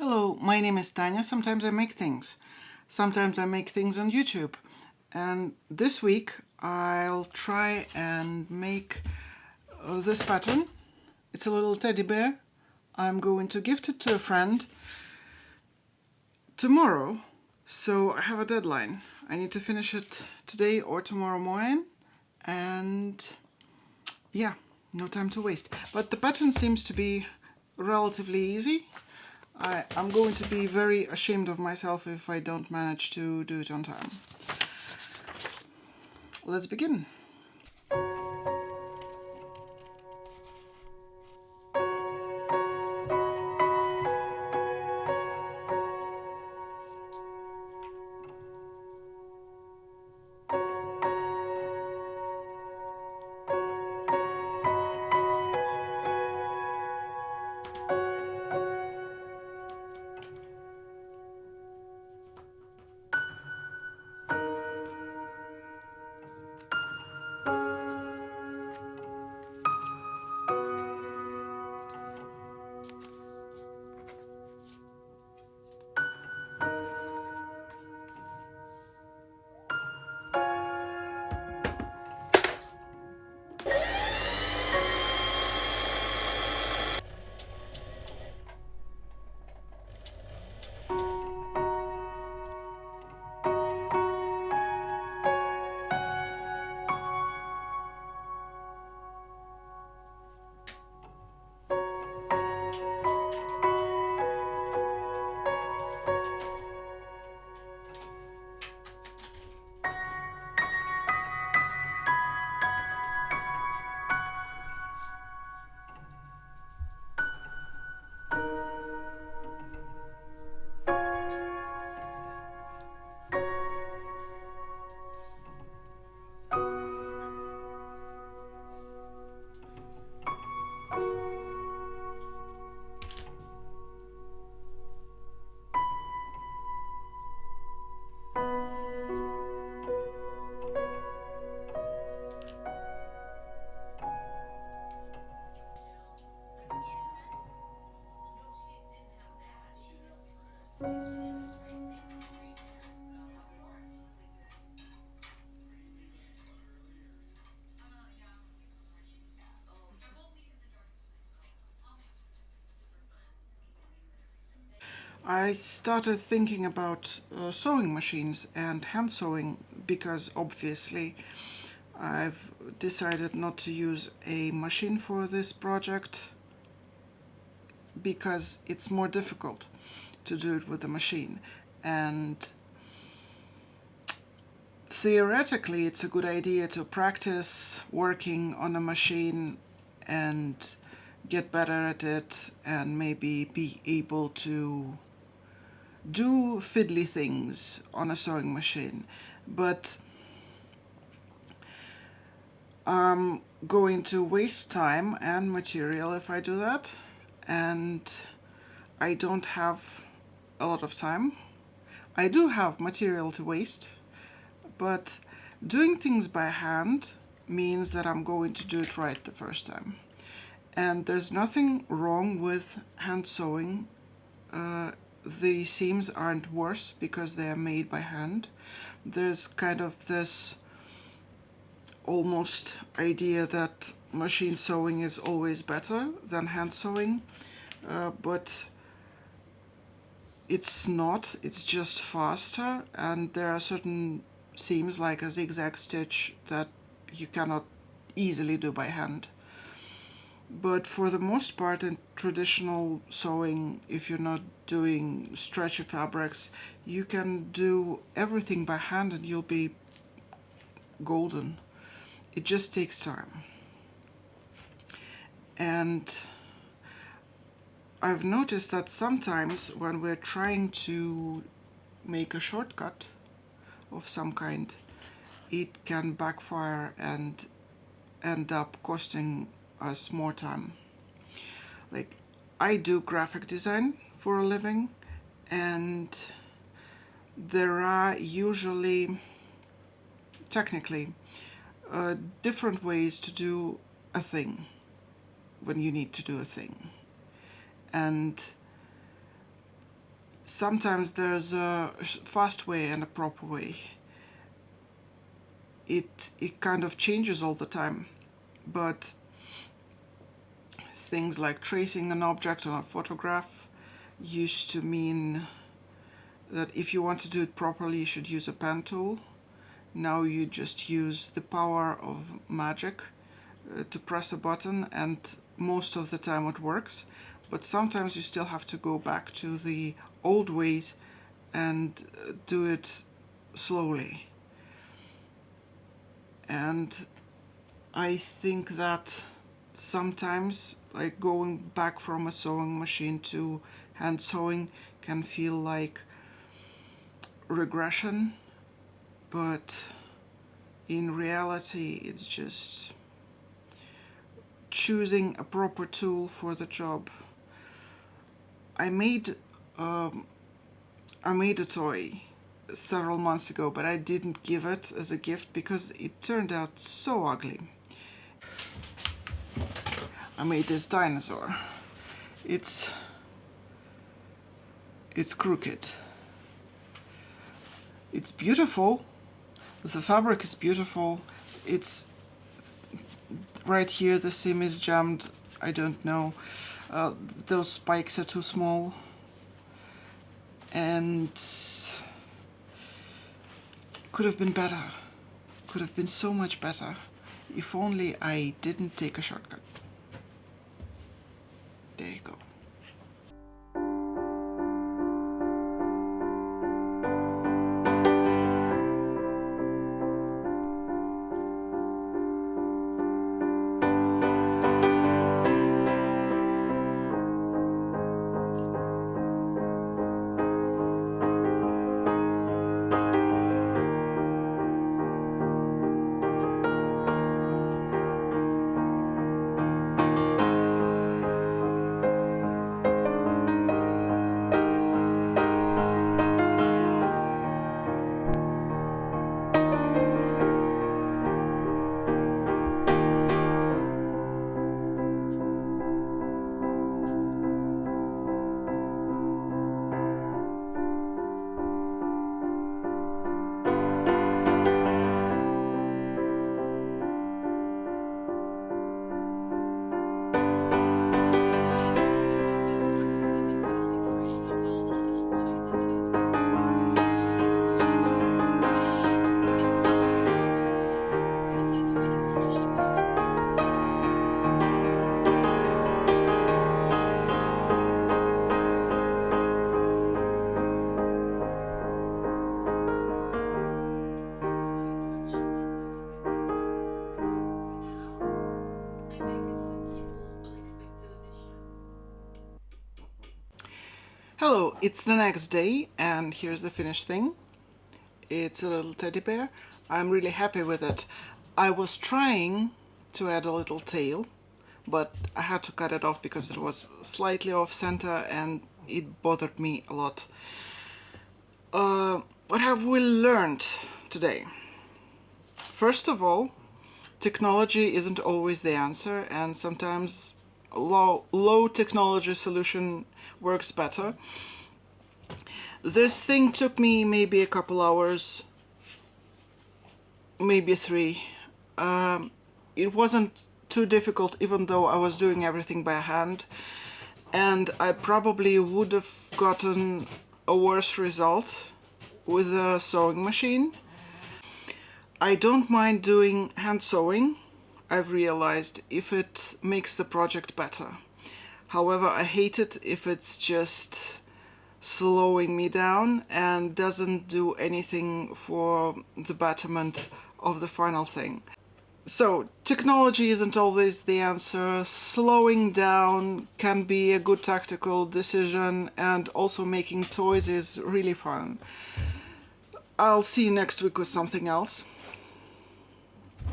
Hello, my name is Tanya. Sometimes I make things. Sometimes I make things on YouTube. And this week I'll try and make this pattern. It's a little teddy bear. I'm going to gift it to a friend tomorrow. So I have a deadline. I need to finish it today or tomorrow morning. And yeah, no time to waste. But the pattern seems to be relatively easy. I'm going to be very ashamed of myself if I don't manage to do it on time. Let's begin. I started thinking about sewing machines and hand sewing because obviously I've decided not to use a machine for this project because it's more difficult to do it with a machine. And theoretically, it's a good idea to practice working on a machine and get better at it and maybe be able to do fiddly things on a sewing machine. But I'm going to waste time and material if I do that, and I don't have a lot of time. I do have material to waste, but doing things by hand means that I'm going to do it right the first time. And there's nothing wrong with hand sewing. The seams aren't worse because they are made by hand. There's kind of this almost idea that machine sewing is always better than hand sewing, but it's not. It's just faster, and there are certain seams like a zigzag stitch that you cannot easily do by hand. But for the most part, in traditional sewing, if you're not doing stretchy fabrics, you can do everything by hand and you'll be golden. It just takes time. And I've noticed that sometimes when we're trying to make a shortcut of some kind, it can backfire and end up costing us more time. Like, I do graphic design for a living, and there are usually, technically, different ways to do a thing when you need to do a thing. And sometimes there's a fast way and a proper way. It kind of changes all the time, but things like tracing an object on a photograph used to mean that if you want to do it properly, you should use a pen tool. Now you just use the power of magic to press a button, and most of the time it works. But sometimes you still have to go back to the old ways and do it slowly. And I think that sometimes, like, going back from a sewing machine to hand sewing can feel like regression, but in reality it's just choosing a proper tool for the job. I made a toy several months ago, but I didn't give it as a gift because it turned out so ugly. I made this dinosaur. It's crooked. It's beautiful. The fabric is beautiful. It's right here, the seam is jammed. I don't know. Those spikes are too small. And could have been better. Could have been so much better. If only I didn't take a shortcut. There you go. Hello, it's the next day and here's the finished thing. It's a little teddy bear. I'm really happy with it. I was trying to add a little tail, but I had to cut it off because it was slightly off center and it bothered me a lot. What have we learned today? First of all, technology isn't always the answer, and sometimes low technology solution works better. This thing took me maybe a couple hours, maybe 3. It wasn't too difficult, even though I was doing everything by hand, and I probably would have gotten a worse result with a sewing machine. I don't mind doing hand sewing, I've realized, if it makes the project better. However, I hate it if it's just slowing me down and doesn't do anything for the betterment of the final thing. So, technology isn't always the answer. Slowing down can be a good tactical decision, and also making toys is really fun. I'll see you next week with something else.